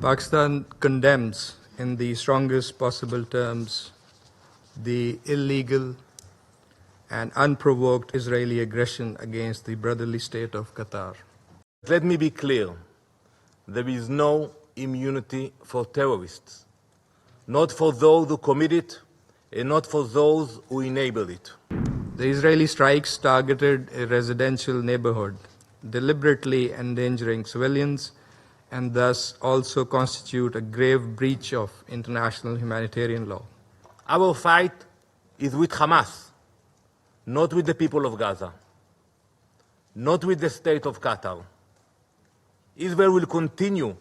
Pakistan condemns in the strongest possible terms the illegal and unprovoked Israeli aggression against the brotherly state of Qatar. Let me be clear. There is no immunity for terrorists, not for those who commit it and not for those who enable it. The Israeli strikes targeted a residential neighborhood, deliberately endangering civilians and thus also constitute a grave breach of international humanitarian law. Our fight is with Hamas, not with the people of Gaza, not with the state of Qatar. Israel will continue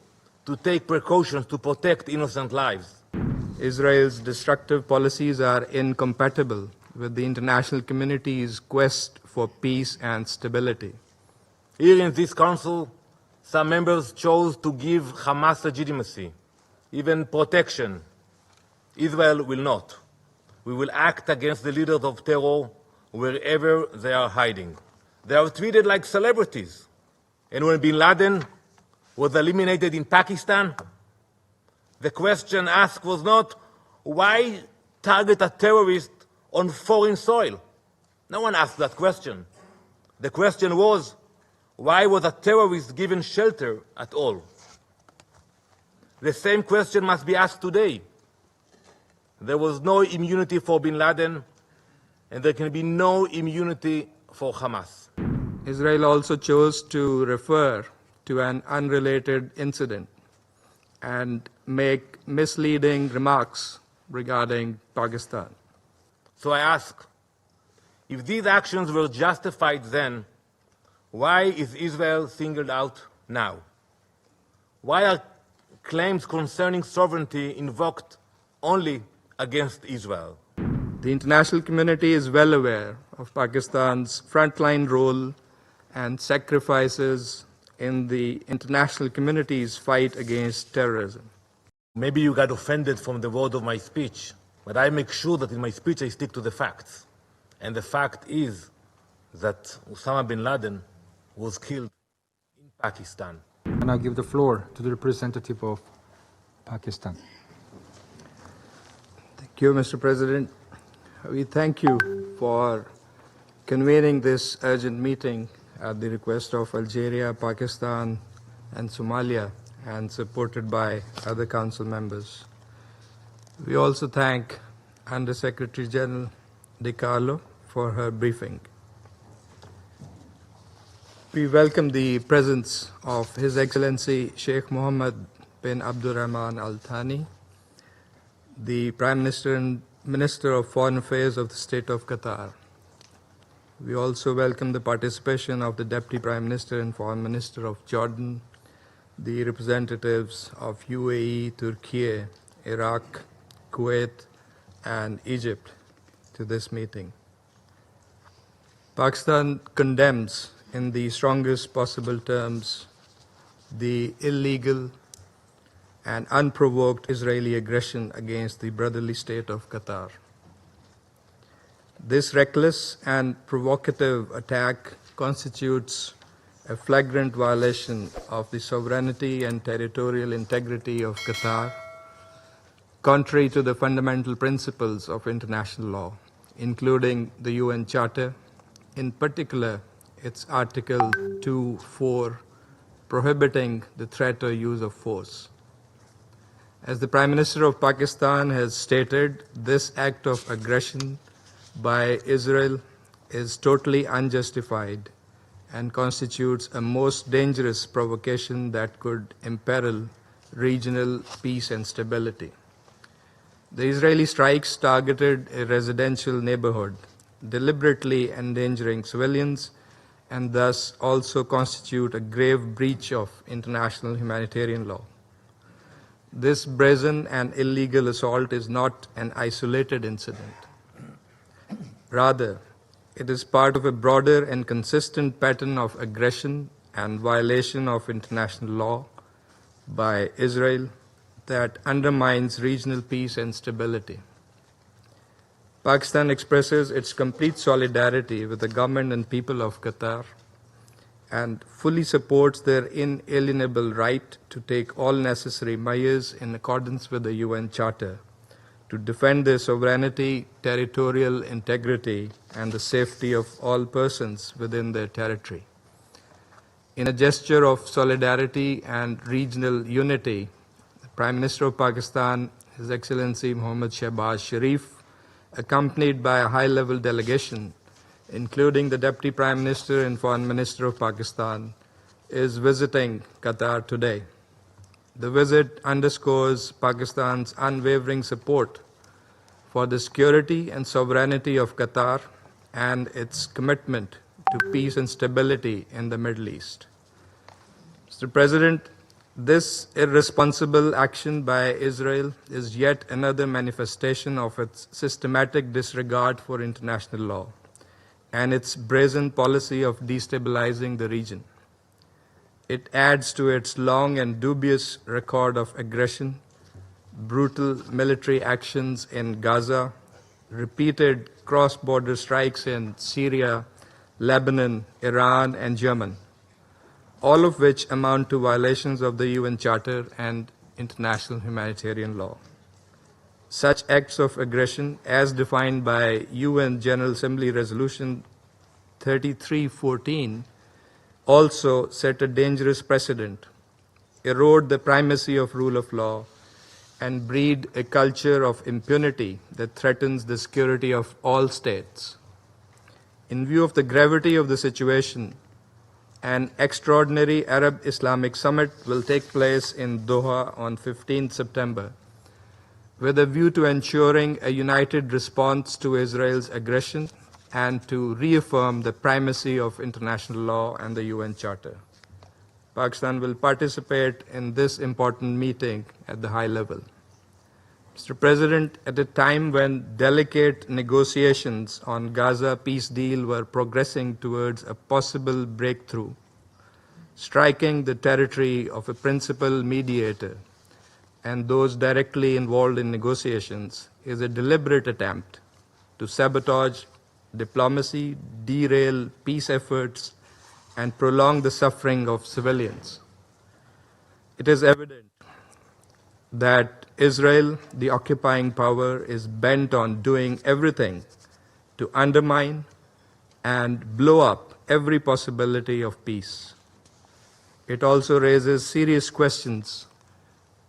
to take precautions to protect innocent lives. Israel's destructive policies are incompatible with the international community's quest for peace and stability. Here in this council, some members chose to give Hamas legitimacy, even protection. Israel will not. We will act against the leaders of terror wherever they are hiding. They are treated like celebrities. And when Bin Laden was eliminated in Pakistan, the question asked was not, why target a terrorist on foreign soil? No one asked that question. The question was, why was a terrorist given shelter at all? The same question must be asked today. There was no immunity for Bin Laden, and there can be no immunity for Hamas. Israel also chose to refer to an unrelated incident and make misleading remarks regarding Pakistan. So I ask, if these actions were justified then, why is Israel singled out now? Why are claims concerning sovereignty invoked only against Israel? The international community is well aware of Pakistan's frontline role and sacrifices in the international community's fight against terrorism. Maybe you got offended from the word of my speech, but I make sure that in my speech I stick to the facts. And the fact is that Osama Bin Laden was killed in Pakistan. And I give the floor to the representative of Pakistan. Thank you, Mr. President. We thank you for convening this urgent meeting at the request of Algeria, Pakistan, and Somalia, and supported by other council members. We also thank Under Secretary General De Carlo for her briefing. We welcome the presence of His Excellency Sheikh Mohammed bin Abdurrahman Al Thani, the Prime Minister and Minister of Foreign Affairs of the State of Qatar. We also welcome the participation of the Deputy Prime Minister and Foreign Minister of Jordan, the representatives of UAE, Turkey, Iraq, Kuwait, and Egypt to this meeting. Pakistan condemns in the strongest possible terms the illegal and unprovoked Israeli aggression against the brotherly state of Qatar. This reckless and provocative attack constitutes a flagrant violation of the sovereignty and territorial integrity of Qatar, contrary to the fundamental principles of international law, including the UN Charter, in particular its Article 2(4), prohibiting the threat or use of force. As the Prime Minister of Pakistan has stated, this act of aggression by Israel is totally unjustified and constitutes a most dangerous provocation that could imperil regional peace and stability. The Israeli strikes targeted a residential neighborhood, deliberately endangering civilians and thus also constitute a grave breach of international humanitarian law. This brazen and illegal assault is not an isolated incident. Rather, it is part of a broader and consistent pattern of aggression and violation of international law by Israel that undermines regional peace and stability. Pakistan expresses its complete solidarity with the government and people of Qatar and fully supports their inalienable right to take all necessary measures in accordance with the UN Charter to defend their sovereignty, territorial integrity, and the safety of all persons within their territory. In a gesture of solidarity and regional unity, the Prime Minister of Pakistan, His Excellency Mohammad Shehbaz Sharif, accompanied by a high-level delegation, including the Deputy Prime Minister and Foreign Minister of Pakistan, is visiting Qatar today. The visit underscores Pakistan's unwavering support for the security and sovereignty of Qatar and its commitment to peace and stability in the Middle East. Mr. President, this irresponsible action by Israel is yet another manifestation of its systematic disregard for international law and its brazen policy of destabilizing the region. It adds to its long and dubious record of aggression, brutal military actions in Gaza, repeated cross-border strikes in Syria, Lebanon, Iran, and Yemen, all of which amount to violations of the UN Charter and international humanitarian law. Such acts of aggression, as defined by UN General Assembly Resolution 3314, also set a dangerous precedent, erode the primacy of rule of law, and breed a culture of impunity that threatens the security of all states. In view of the gravity of the situation, an extraordinary Arab Islamic Summit will take place in Doha on 15 September with a view to ensuring a united response to Israel's aggression and to reaffirm the primacy of international law and the UN Charter. Pakistan will participate in this important meeting at the high level. Mr. President, at a time when delicate negotiations on Gaza peace deal were progressing towards a possible breakthrough, striking the territory of a principal mediator and those directly involved in negotiations is a deliberate attempt to sabotage diplomacy, derail peace efforts, and prolong the suffering of civilians. It is evident that Israel, the occupying power, is bent on doing everything to undermine and blow up every possibility of peace. It also raises serious questions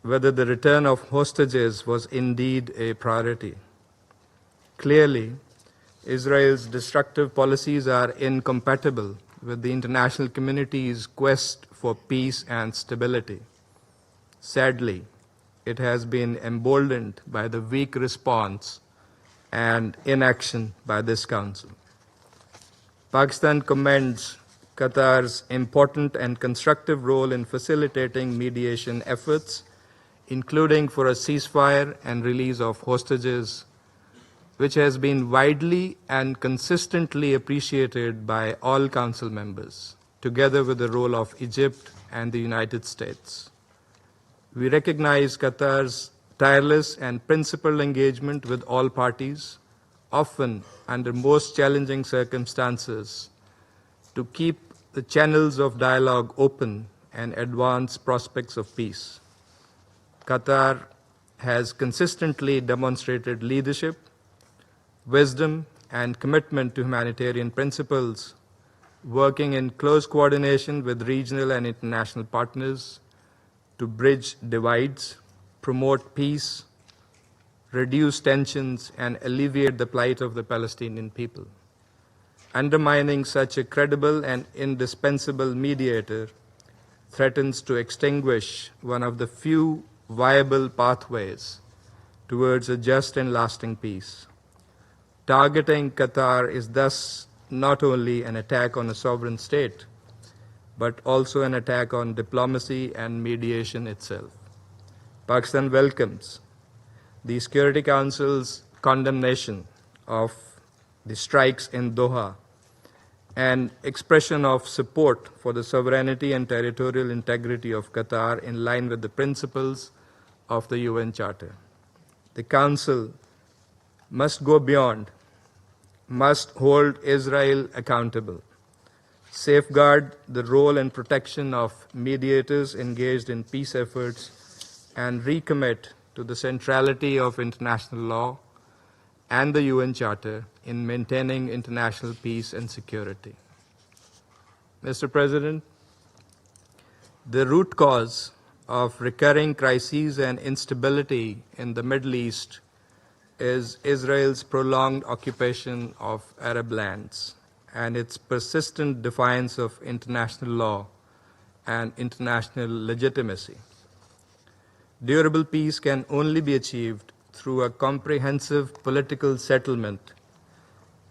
whether the return of hostages was indeed a priority. Clearly, Israel's destructive policies are incompatible with the international community's quest for peace and stability. Sadly, it has been emboldened by the weak response and inaction by this Council. Pakistan commends Qatar's important and constructive role in facilitating mediation efforts, including for a ceasefire and release of hostages, which has been widely and consistently appreciated by all Council members, together with the role of Egypt and the United States. We recognize Qatar's tireless and principled engagement with all parties, often under most challenging circumstances, to keep the channels of dialogue open and advance prospects of peace. Qatar has consistently demonstrated leadership, wisdom, and commitment to humanitarian principles, working in close coordination with regional and international partners to bridge divides, promote peace, reduce tensions, and alleviate the plight of the Palestinian people. Undermining such a credible and indispensable mediator threatens to extinguish one of the few viable pathways towards a just and lasting peace. Targeting Qatar is thus not only an attack on a sovereign state, but also an attack on diplomacy and mediation itself. Pakistan welcomes the Security Council's condemnation of the strikes in Doha and expression of support for the sovereignty and territorial integrity of Qatar in line with the principles of the UN Charter. The Council must go beyond, must hold Israel accountable, safeguard the role and protection of mediators engaged in peace efforts, and recommit to the centrality of international law and the UN Charter in maintaining international peace and security. Mr. President, the root cause of recurring crises and instability in the Middle East is Israel's prolonged occupation of Arab lands and its persistent defiance of international law and international legitimacy. Durable peace can only be achieved through a comprehensive political settlement,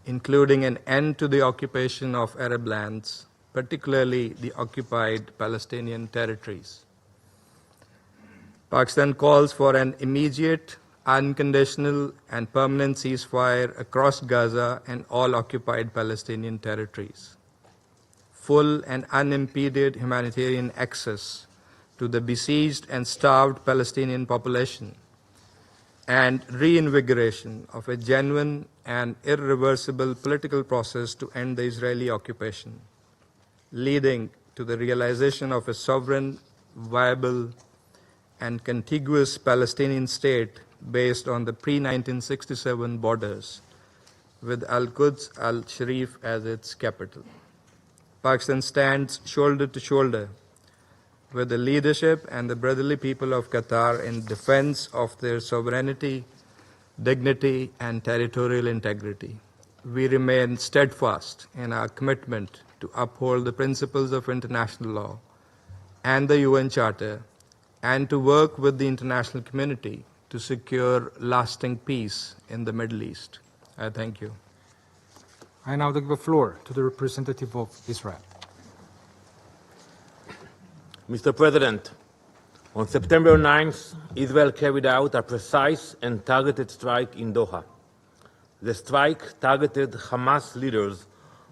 including an end to the occupation of Arab lands, particularly the occupied Palestinian territories. Pakistan calls for an immediate, unconditional, and permanent ceasefire across Gaza and all occupied Palestinian territories. Full and unimpeded humanitarian access to the besieged and starved Palestinian population, and reinvigoration of a genuine and irreversible political process to end the Israeli occupation, leading to the realization of a sovereign, viable, and contiguous Palestinian state based on the pre-1967 borders, with Al-Quds al-Sharif as its capital. Pakistan stands shoulder to shoulder with the leadership and the brotherly people of Qatar in defense of their sovereignty, dignity, and territorial integrity. We remain steadfast in our commitment to uphold the principles of international law and the UN Charter, and to work with the international community to secure lasting peace in the Middle East. I thank you. I now give the floor to the representative of Israel. Mr. President, on September 9th, Israel carried out a precise and targeted strike in Doha. The strike targeted Hamas leaders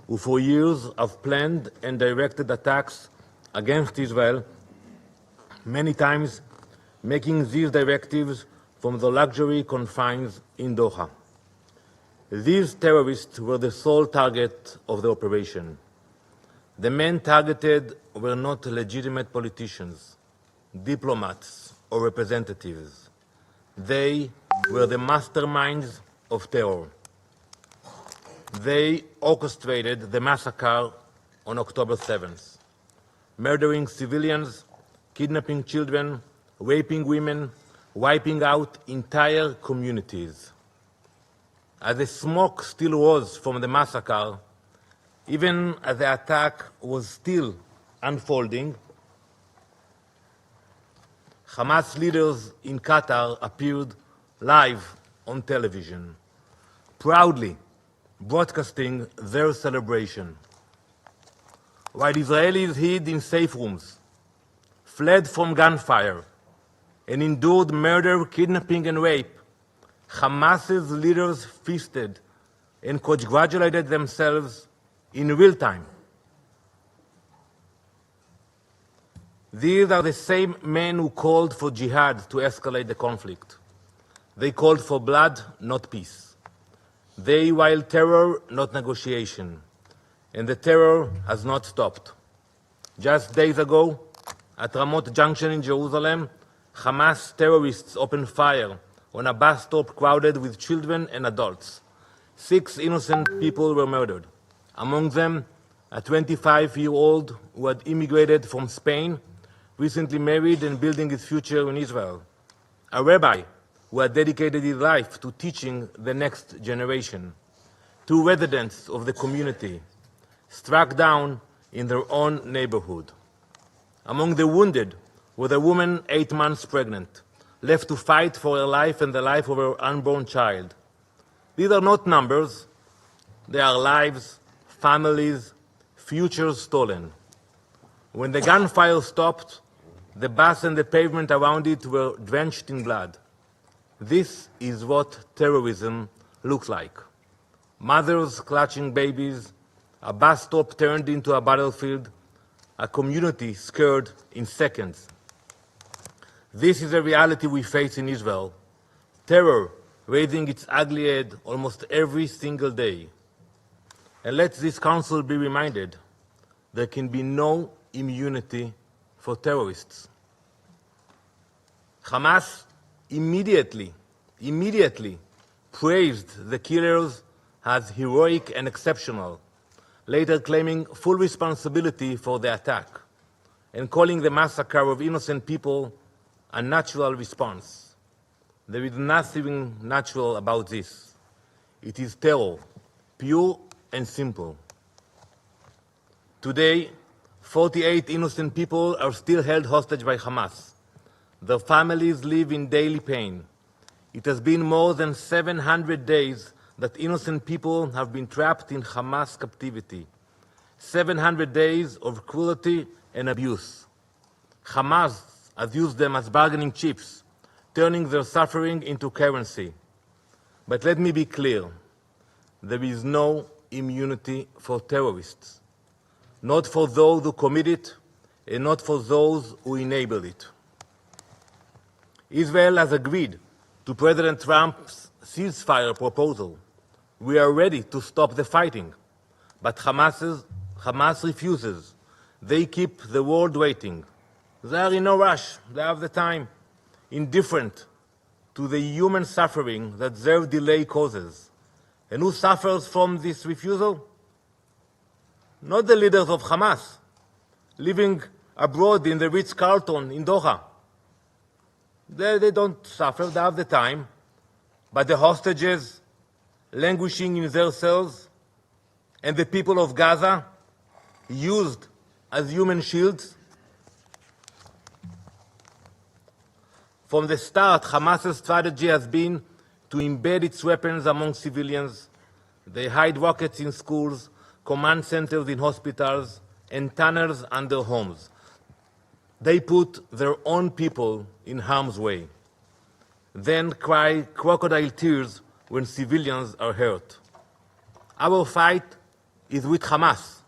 who for years have planned and directed attacks against Israel, many times making these directives from the luxury confines in Doha. These terrorists were the sole target of the operation. The men targeted were not legitimate politicians, diplomats, or representatives. They were the masterminds of terror. They orchestrated the massacre on October 7th, murdering civilians, kidnapping children, raping women, wiping out entire communities. As the smoke still rose from the massacre, even as the attack was still unfolding, Hamas leaders in Qatar appeared live on television, proudly broadcasting their celebration. While Israelis hid in safe rooms, fled from gunfire, and endured murder, kidnapping, and rape, Hamas's leaders feasted and congratulated themselves in real time. These are the same men who called for jihad to escalate the conflict. They called for blood, not peace. They wild terror, not negotiation. And the terror has not stopped. Just days ago, at Ramot Junction in Jerusalem, Hamas terrorists opened fire on a bus stop crowded with children and adults. 6 innocent people were murdered, among them a 25-year-old who had immigrated from Spain, recently married and building his future in Israel, a rabbi who had dedicated his life to teaching the next generation, 2 residents of the community struck down in their own neighborhood. Among the wounded was a woman 8 months pregnant, left to fight for her life and the life of her unborn child. These are not numbers, they are lives, families, futures stolen. When the gunfire stopped, the bus and the pavement around it were drenched in blood. This is what terrorism looks like. Mothers clutching babies, a bus stop turned into a battlefield, a community scared in seconds. This is a reality we face in Israel. Terror raising its ugly head almost every single day. And let this council be reminded, there can be no immunity for terrorists. Hamas immediately praised the killers as heroic and exceptional, later claiming full responsibility for the attack and calling the massacre of innocent people a natural response. There is nothing natural about this. It is terror, pure and simple. Today, 48 innocent people are still held hostage by Hamas. Their families live in daily pain. It has been more than 700 days that innocent people have been trapped in Hamas captivity. 700 days of cruelty and abuse. Hamas has used them as bargaining chips, turning their suffering into currency. But let me be clear, there is no immunity for terrorists. Not for those who commit it, and not for those who enable it. Israel has agreed to President Trump's ceasefire proposal. We are ready to stop the fighting, but Hamas refuses. They keep the world waiting. They are in no rush. They have the time. Indifferent to the human suffering that their delay causes. And who suffers from this refusal? Not the leaders of Hamas, living abroad in the Ritz-Carlton in Doha. They don't suffer, they have the time. But the hostages languishing in their cells and the people of Gaza used as human shields. From the start, Hamas's strategy has been to embed its weapons among civilians. They hide rockets in schools, command centers in hospitals, and tunnels under homes. They put their own people in harm's way, then cry crocodile tears when civilians are hurt. Our fight is with Hamas,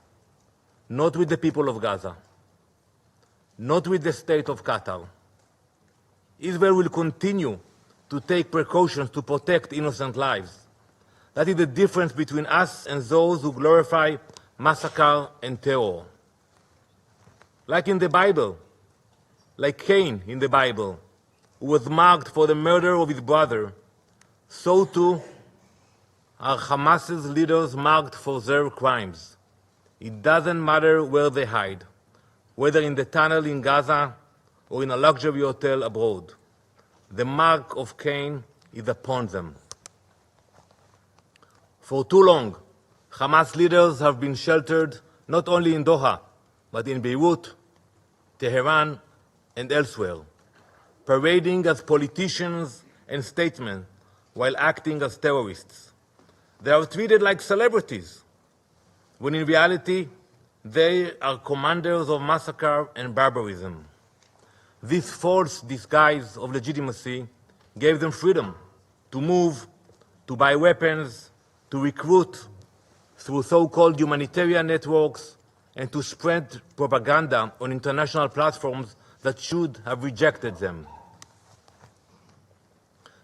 not with the people of Gaza, not with the state of Qatar. Israel will continue to take precautions to protect innocent lives. That is the difference between us and those who glorify massacre and terror. Like in the Bible, like Cain in the Bible, who was marked for the murder of his brother, so too are Hamas's leaders marked for their crimes. It doesn't matter where they hide, whether in the tunnel in Gaza or in a luxury hotel abroad. The mark of Cain is upon them. For too long, Hamas leaders have been sheltered not only in Doha, but in Beirut, Tehran, and elsewhere, parading as politicians and statesmen while acting as terrorists. They are treated like celebrities, when in reality, they are commanders of massacre and barbarism. This false disguise of legitimacy gave them freedom to move, to buy weapons, to recruit through so-called humanitarian networks, and to spread propaganda on international platforms that should have rejected them.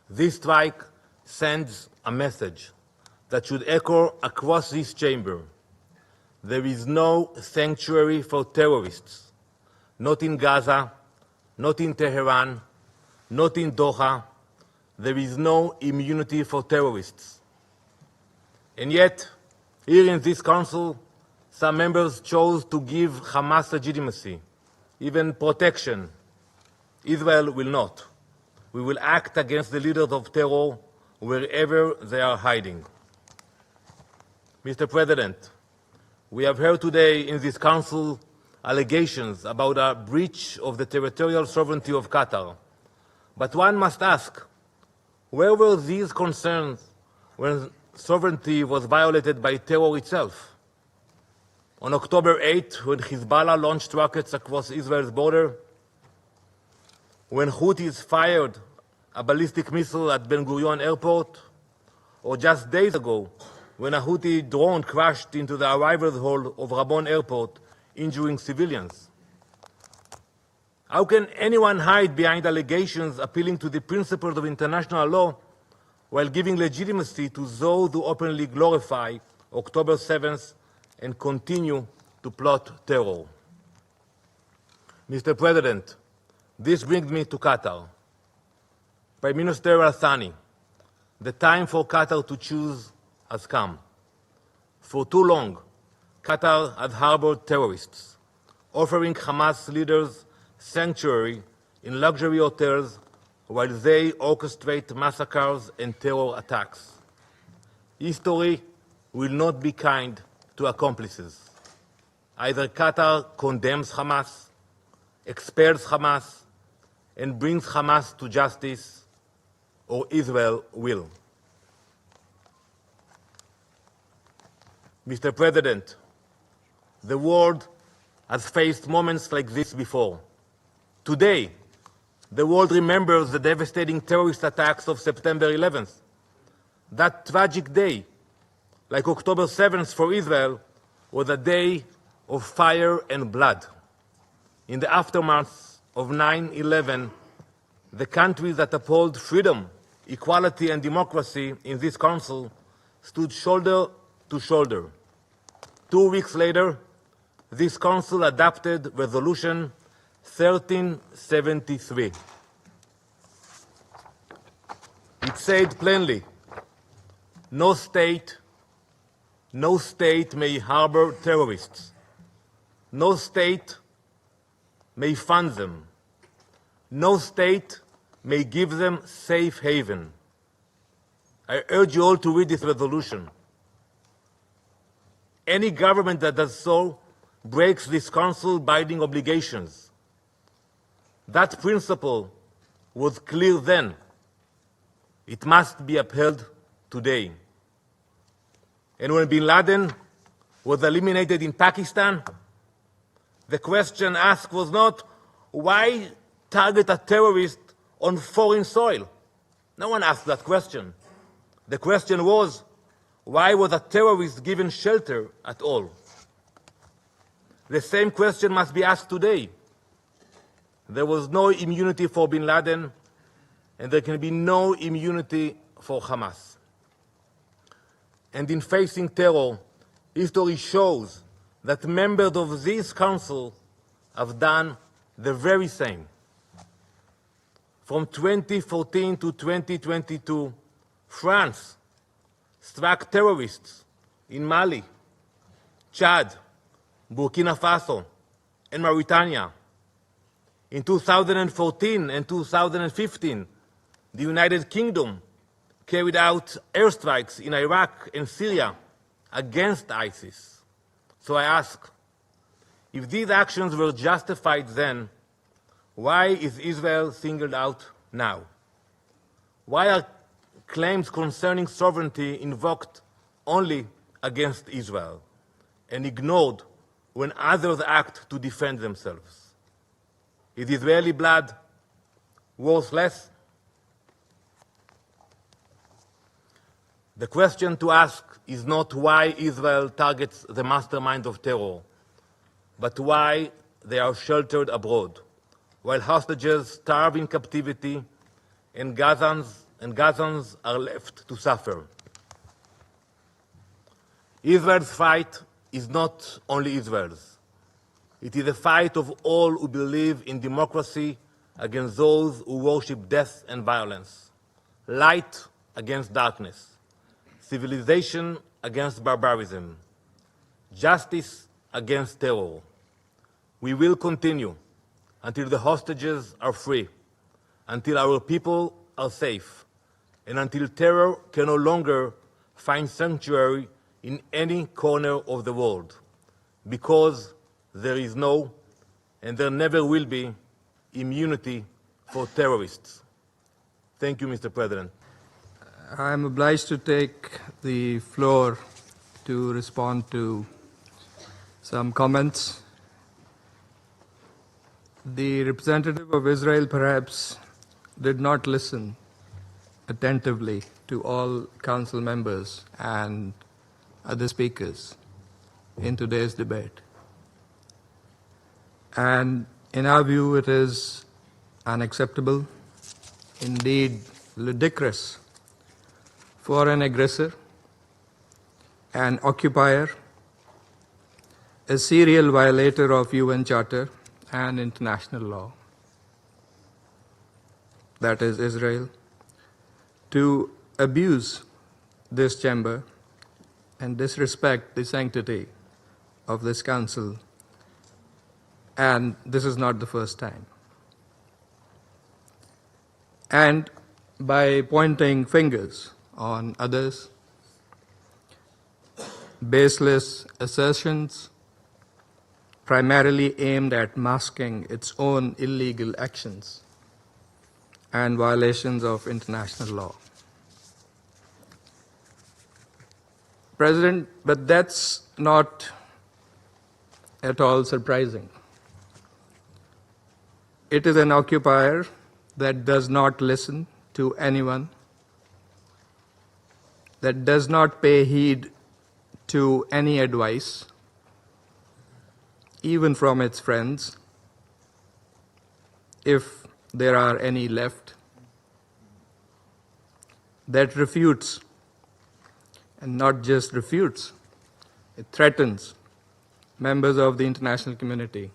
This strike sends a message that should echo across this chamber. There is no sanctuary for terrorists, not in Gaza, not in Tehran, not in Doha. There is no immunity for terrorists. And yet, here in this Council, some members chose to give Hamas legitimacy, even protection. Israel will not. We will act against the leaders of terror wherever they are hiding. Mr. President, we have heard today in this Council allegations about a breach of the territorial sovereignty of Qatar. But one must ask, where were these concerns when sovereignty was violated by terror itself? On October 8, when Hezbollah launched rockets across Israel's border, when Houthis fired a ballistic missile at Ben Gurion airport, or just days ago, when a Houthi drone crashed into the arrivals hall of Rabon airport, injuring civilians. How can anyone hide behind allegations appealing to the principles of international law while giving legitimacy to those who openly glorify October 7th and continue to to plot terror. Mr. President, this brings me to Qatar. Prime Minister Al-Thani, the time for Qatar to choose has come. For too long, Qatar has harbored terrorists, offering Hamas leaders sanctuary in luxury hotels while they orchestrate massacres and terror attacks. History will not be kind to accomplices. Either Qatar condemns Hamas, expels Hamas, and brings Hamas to justice, or Israel will. Mr. President, the world has faced moments like this before. Today, the world remembers the devastating terrorist attacks of September 11th. That tragic day, like October 7th for Israel, was a day of fire and blood. In the aftermath of 9/11, the countries that uphold freedom, equality, and democracy in this council stood shoulder to shoulder. 2 weeks later, this council adopted Resolution 1373. It said plainly, no state may harbor terrorists. No state may fund them. No state may give them safe haven. I urge you all to read this resolution. Any government that does so breaks this council binding obligations. That principle was clear then. It must be upheld today. And when Bin Laden was eliminated in Pakistan, the question asked was not, why target a terrorist on foreign soil? No one asked that question. The question was, why was a terrorist given shelter at all? The same question must be asked today. There was no immunity for Bin Laden, and there can be no immunity for Hamas. And in facing terror, history shows that members of this council have done the very same. From 2014 to 2022, France struck terrorists in Mali, Chad, Burkina Faso, and Mauritania. In 2014 and 2015, the United Kingdom carried out airstrikes in Iraq and Syria against ISIS. So I ask, if these actions were justified then, why is Israel singled out now? Why are claims concerning sovereignty invoked only against Israel and ignored when others act to defend themselves? Is Israeli blood worthless? The question to ask is not why Israel targets the masterminds of terror, but why they are sheltered abroad, while hostages starve in captivity and Gazans are left to suffer. Israel's fight is not only Israel's. It is a fight of all who believe in democracy against those who worship death and violence, light against darkness, civilization against barbarism, justice against terror. We will continue until the hostages are free, until our people are safe, and until terror can no longer find sanctuary in any corner of the world, because there is no, and there never will be, immunity for terrorists. Thank you, Mr. President. I am obliged to take the floor to respond to some comments. The representative of Israel perhaps did not listen attentively to all council members and other speakers in today's debate. And in our view, it is unacceptable, indeed ludicrous, for an aggressor, an occupier, a serial violator of UN Charter and international law, that is Israel, to abuse this chamber and disrespect the sanctity of this council. And this is not the first time. And by pointing fingers on others, baseless assertions primarily aimed at masking its own illegal actions and violations of international law. President, but that's not at all surprising. It is an occupier that does not listen to anyone, that does not pay heed to any advice, even from its friends, if there are any left, that refutes, and not just refutes, it threatens members of the international community,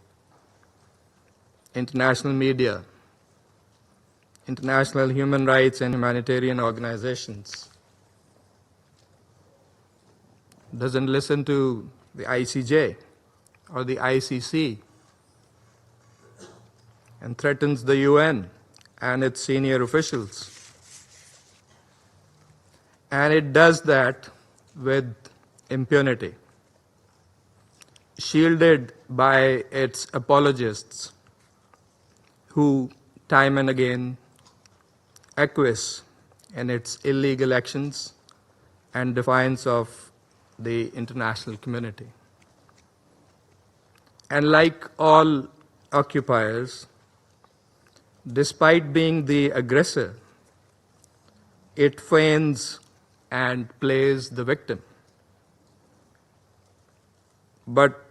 international media, international human rights and humanitarian organizations, doesn't listen to the ICJ or the ICC, and threatens the UN and its senior officials. And it does that with impunity, shielded by its apologists who time and again acquiesce in its illegal actions and defiance of the international community. And like all occupiers, despite being the aggressor, it feigns and plays the victim. But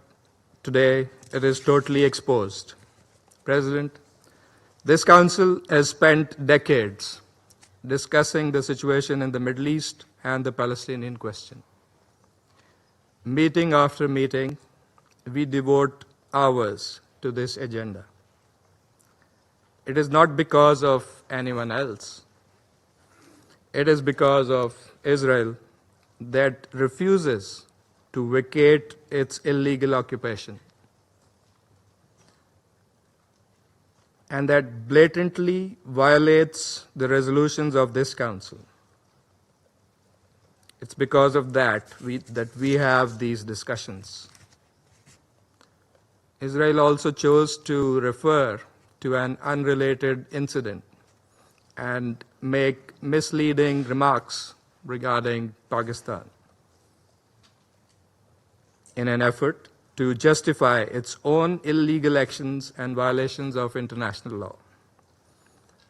today it is totally exposed. President, this council has spent decades discussing the situation in the Middle East and the Palestinian question. Meeting after meeting, we devote hours to this agenda. It is not because of anyone else. It is because of Israel that refuses to vacate its illegal occupation, and that blatantly violates the resolutions of this council. It's because of that we have these discussions. Israel also chose to refer to an unrelated incident and make misleading remarks regarding Pakistan in an effort to justify its own illegal actions and violations of international law.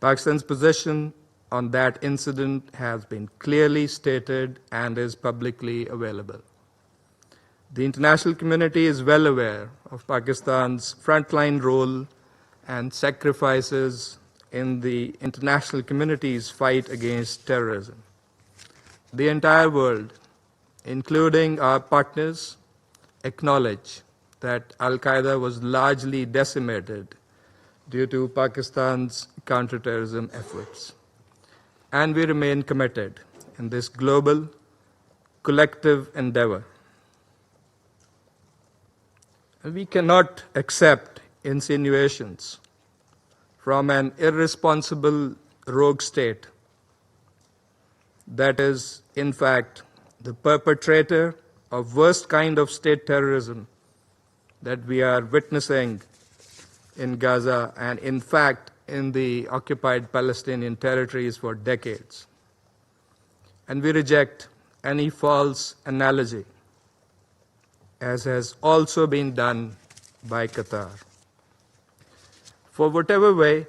Pakistan's position on that incident has been clearly stated and is publicly available. The international community is well aware of Pakistan's frontline role and sacrifices in the international community's fight against terrorism. The entire world, including our partners, acknowledge that Al-Qaeda was largely decimated due to Pakistan's counterterrorism efforts. And we remain committed in this global, collective endeavor. We cannot accept insinuations from an irresponsible rogue state that is, in fact, the perpetrator of worst kind of state terrorism that we are witnessing in Gaza and, in fact, in the occupied Palestinian territories for decades. And we reject any false analogy, as has also been done by Qatar. For whatever way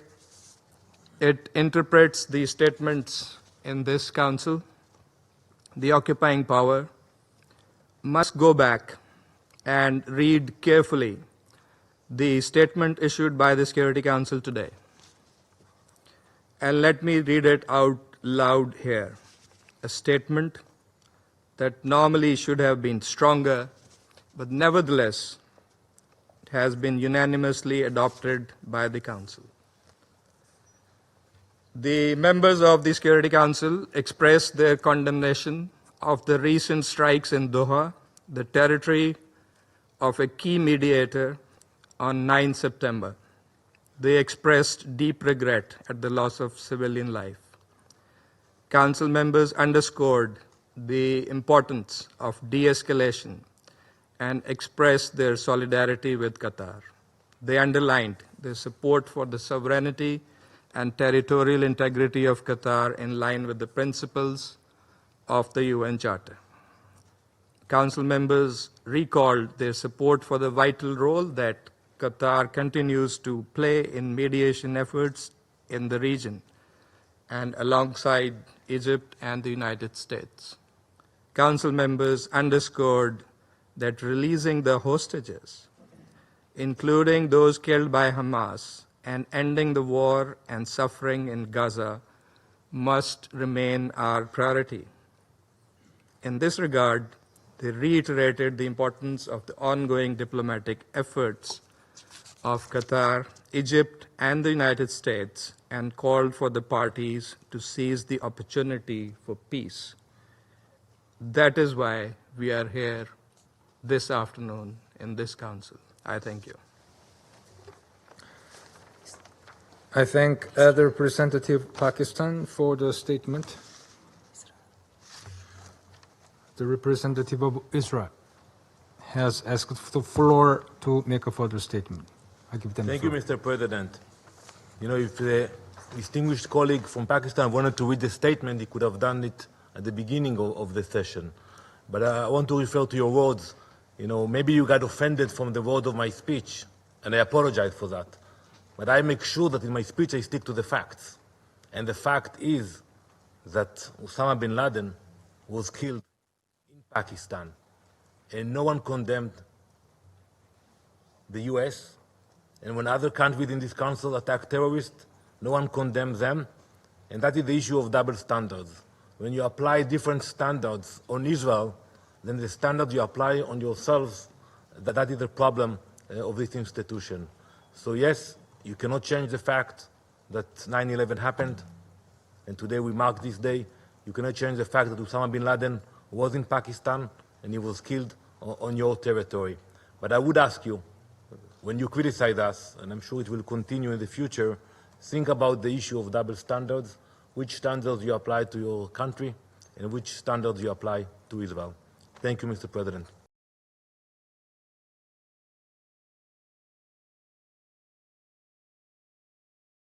it interprets the statements in this council, the occupying power must go back and read carefully the statement issued by the Security Council today. And let me read it out loud here. A statement that normally should have been stronger, but nevertheless has been unanimously adopted by the Council. The members of the Security Council expressed their condemnation of the recent strikes in Doha, the territory of a key mediator, on 9 September. They expressed deep regret at the loss of civilian life. Council members underscored the importance of de-escalation and expressed their solidarity with Qatar. They underlined their support for the sovereignty and territorial integrity of Qatar in line with the principles of the UN Charter. Council members recalled their support for the vital role that Qatar continues to play in mediation efforts in the region and alongside Egypt and the United States. Council members underscored that releasing the hostages, including those killed by Hamas, and ending the war and suffering in Gaza must remain our priority. In this regard, they reiterated the importance of the ongoing diplomatic efforts of Qatar, Egypt, and the United States, and called for the parties to seize the opportunity for peace. That is why we are here this afternoon in this council. I thank you. I thank the representative of Pakistan for the statement. The representative of Israel has asked the floor to make a further statement. I give them the Thank you, floor. Mr. President. You know, if the distinguished colleague from Pakistan wanted to read the statement, he could have done it at the beginning of the session. But I want to refer to your words. You know, maybe you got offended from the word of my speech, and I apologize for that. But I make sure that in my speech I stick to the facts. And the fact is that Osama Bin Laden was killed in Pakistan, and no one condemned the US. And when other countries in this council attack terrorists, no one condemns them. And that is the issue of double standards. When you apply different standards on Israel, then the standards you apply on yourselves, that is the problem of this institution. So yes, you cannot change the fact that 9/11 happened, and today we mark this day. You cannot change the fact that Osama Bin Laden was in Pakistan and he was killed on your territory. But I would ask you, when you criticize us, and I'm sure it will continue in the future, think about the issue of double standards, which standards you apply to your country and which standards you apply to Israel. Thank you, Mr. President.